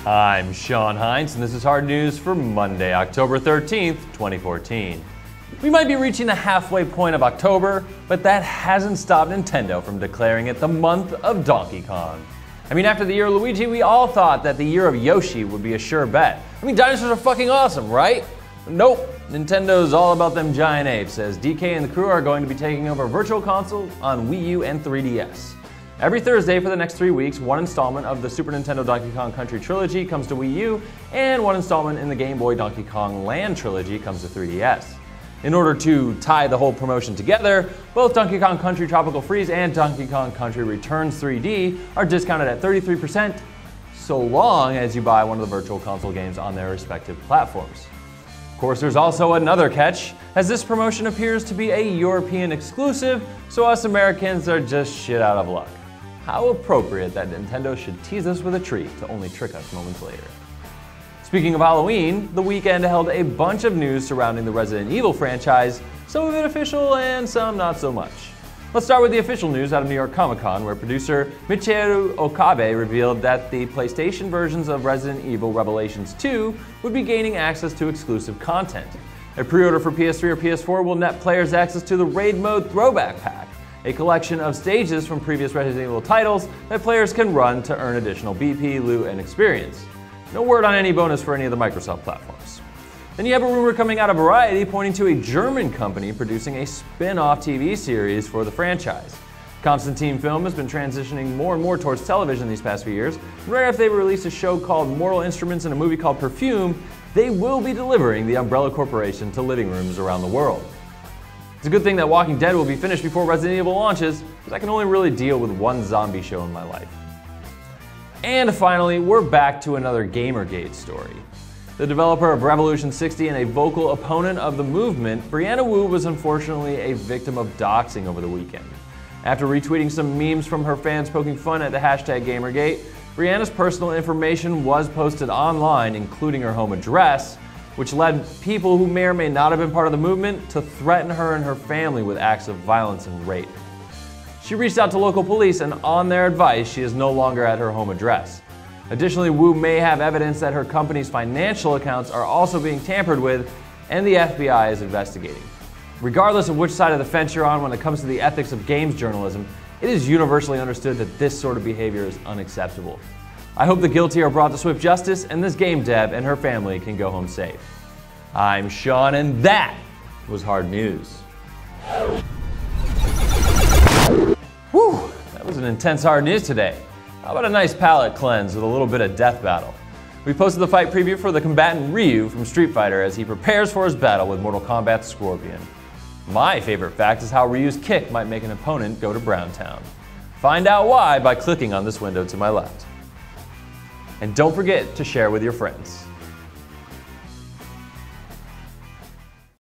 I'm Sean Hines, and this is Hard News for Monday, October 13th, 2014. We might be reaching the halfway point of October, but that hasn't stopped Nintendo from declaring it the month of Donkey Kong. I mean, after the year of Luigi, we all thought that the year of Yoshi would be a sure bet. I mean, dinosaurs are fucking awesome, right? Nope, Nintendo's all about them giant apes, as DK and the crew are going to be taking over Virtual Console on Wii U and 3DS. Every Thursday for the next 3 weeks, one installment of the Super Nintendo Donkey Kong Country Trilogy comes to Wii U, and one installment in the Game Boy Donkey Kong Land Trilogy comes to 3DS. In order to tie the whole promotion together, both Donkey Kong Country Tropical Freeze and Donkey Kong Country Returns 3D are discounted at 33%, so long as you buy one of the Virtual Console games on their respective platforms. Of course, there's also another catch, as this promotion appears to be a European exclusive, so us Americans are just shit out of luck. How appropriate that Nintendo should tease us with a treat to only trick us moments later. Speaking of Halloween, the weekend held a bunch of news surrounding the Resident Evil franchise, some of it official and some not so much. Let's start with the official news out of New York Comic Con, where producer Michiru Okabe revealed that the PlayStation versions of Resident Evil Revelations 2 would be gaining access to exclusive content. A pre-order for PS3 or PS4 will net players access to the Raid Mode Throwback Pack, a collection of stages from previous Resident Evil titles that players can run to earn additional BP, loot, and experience. No word on any bonus for any of the Microsoft platforms. Then you have a rumor coming out of Variety pointing to a German company producing a spin-off TV series for the franchise. Constantine Film has been transitioning more and more towards television these past few years. Right after they released a show called Mortal Instruments and a movie called Perfume, they will be delivering the Umbrella Corporation to living rooms around the world. It's a good thing that Walking Dead will be finished before Resident Evil launches, because I can only really deal with one zombie show in my life. And finally, we're back to another GamerGate story. The developer of Revolution 60 and a vocal opponent of the movement, Brianna Wu was unfortunately a victim of doxing over the weekend. After retweeting some memes from her fans poking fun at the hashtag GamerGate, Brianna's personal information was posted online, including her home address, which led people who may or may not have been part of the movement to threaten her and her family with acts of violence and rape. She reached out to local police, and on their advice, she is no longer at her home address. Additionally, Wu may have evidence that her company's financial accounts are also being tampered with, and the FBI is investigating. Regardless of which side of the fence you're on when it comes to the ethics of games journalism, it is universally understood that this sort of behavior is unacceptable. I hope the guilty are brought to swift justice, and this game dev and her family can go home safe. I'm Sean, and that was Hard News. Whew, that was an intense Hard News today. How about a nice palate cleanse with a little bit of death battle? We posted the fight preview for the combatant Ryu from Street Fighter as he prepares for his battle with Mortal Kombat's Scorpion. My favorite fact is how Ryu's kick might make an opponent go to Browntown. Find out why by clicking on this window to my left. And don't forget to share with your friends.